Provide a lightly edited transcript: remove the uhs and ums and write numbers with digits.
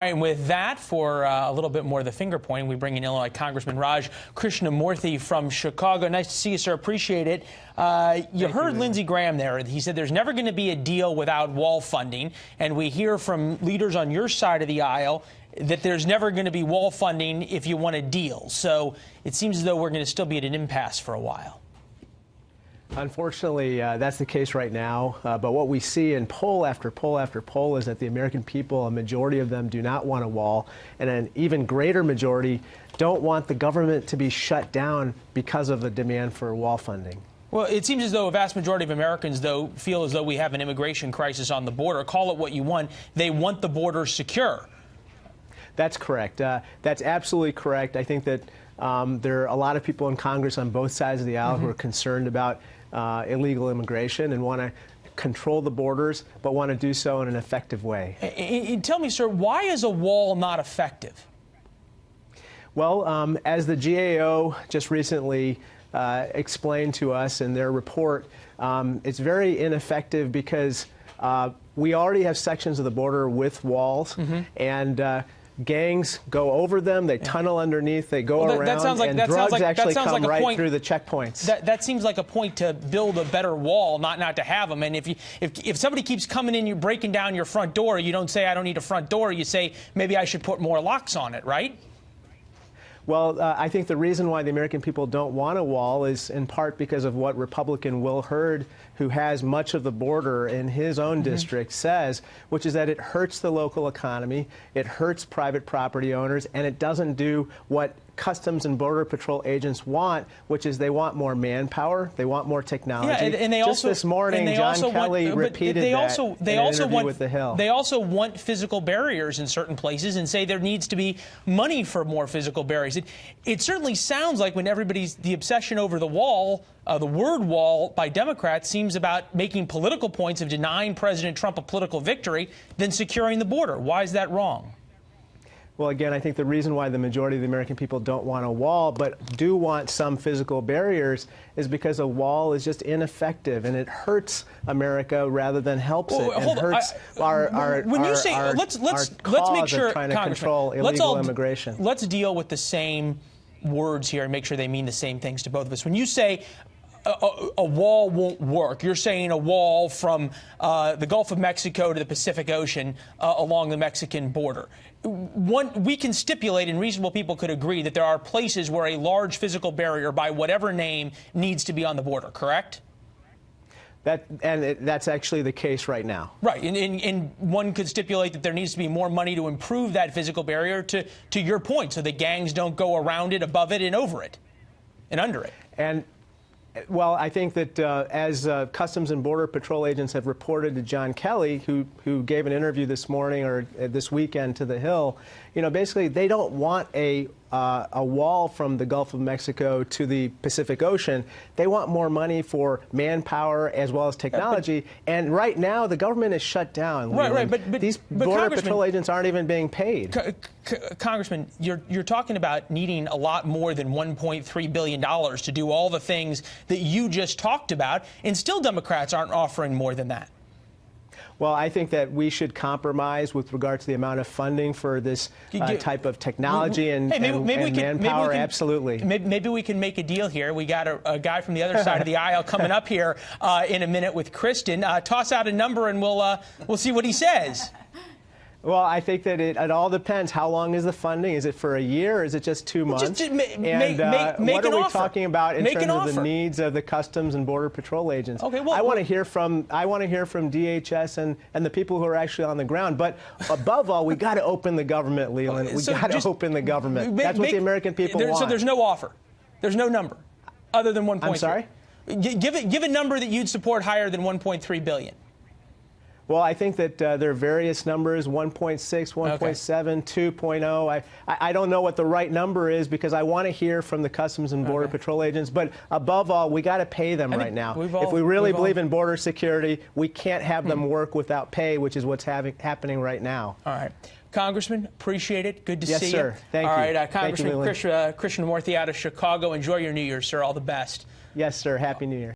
And with that, for a little bit more of the finger pointing, we bring in Illinois Congressman Raj Krishnamoorthi from Chicago. Nice to see you, sir. Appreciate it. You heard Lindsey Graham there. He said there's never going to be a deal without wall funding. And we hear from leaders on your side of the aisle that there's never going to be wall funding if you want a deal. So it seems as though we're going to still be at an impasse for a while. Unfortunately, that's the case right now. But what we see in poll after poll after poll is that the American people, a majority of them, do not want a wall. And an even greater majority don't want the government to be shut down because of the demand for wall funding. Well, it seems as though a vast majority of Americans, though, feel as though we have an immigration crisis on the border. Call it what you want. They want the border secure. That's correct. That's absolutely correct. I think that there are a lot of people in Congress on both sides of the aisle who are concerned about illegal immigration and want to control the borders, but want to do so in an effective way. And tell me, sir, why is a wall not effective? Well, as the GAO just recently explained to us in their report, it's very ineffective because we already have sections of the border with walls, and gangs go over them, they tunnel underneath, they go around, and drugs actually come right through the checkpoints. That seems like a point to build a better wall, not to have them. And if somebody keeps coming in, you're breaking down your front door, you don't say, I don't need a front door, you say, maybe I should put more locks on it, right? Well, I think the reason why the American people don't want a wall is in part because of what Republican Will Hurd, who has much of the border in his own district, says, which is that it hurts the local economy, it hurts private property owners, and it doesn't do what Customs and Border Patrol agents want, which is they want more manpower, they want more technology. Yeah, and they just also, this morning, John Kelly repeated that in an interview with The Hill. They also want physical barriers in certain places and say there needs to be money for more physical barriers. It certainly sounds like when the obsession over the wall, the word wall by Democrats seems about making political points of denying President Trump a political victory than securing the border. Why is that wrong? Well, again, I think the reason why the majority of the American people don't want a wall but do want some physical barriers is because a wall is just ineffective and it hurts America rather than helps it. And hurts our cause of trying to control illegal immigration. Let's deal with the same words here and make sure they mean the same things to both of us. When you say a wall won't work, you're saying a wall from the Gulf of Mexico to the Pacific Ocean along the Mexican border. We can stipulate, and reasonable people could agree, that there are places where a large physical barrier, by whatever name, needs to be on the border, correct? That's actually the case right now. Right, and one could stipulate that there needs to be more money to improve that physical barrier to your point, so that gangs don't go around it, above it, and over it, and under it. Well, I think that as Customs and Border Patrol agents have reported to John Kelly, who gave an interview this morning or this weekend to The Hill, basically they don't want a wall from the Gulf of Mexico to the Pacific Ocean. They want more money for manpower as well as technology. And right now, the government is shut down. Right. But these Border Patrol agents aren't even being paid. Congressman, you're talking about needing a lot more than $1.3 billion to do all the things that you just talked about, and still Democrats aren't offering more than that. Well, I think that we should compromise with regard to the amount of funding for this type of technology and manpower. Absolutely. Maybe we can make a deal here. We got a guy from the other side of the aisle coming up here in a minute with Kristen. Toss out a number and we'll see what he says. Well, I think that it all depends. How long is the funding? Is it for a year or is it just 2 months? What are we talking about in terms of the needs of the Customs and Border Patrol agents? Okay, well, I want to hear from DHS and the people who are actually on the ground. But above all, we got to open the government, Leland. We got to open the government. That's what the American people want. So there's no offer. There's no number other than 1.3. I'm sorry? Give a number that you'd support higher than $1.3 billion. Well, I think that there are various numbers, 1.6, 1.7, 2.0. I don't know what the right number is because I want to hear from the Customs and Border Patrol agents. But above all, we got to pay them right now. If we really believe in border security, we can't have them work without pay, which is what's happening right now. All right. Congressman, appreciate it. Good to see you. Yes, sir. Thank you. All right, Congressman Krishnamoorthi out of Chicago. Enjoy your New Year, sir. All the best. Yes, sir. Happy New Year.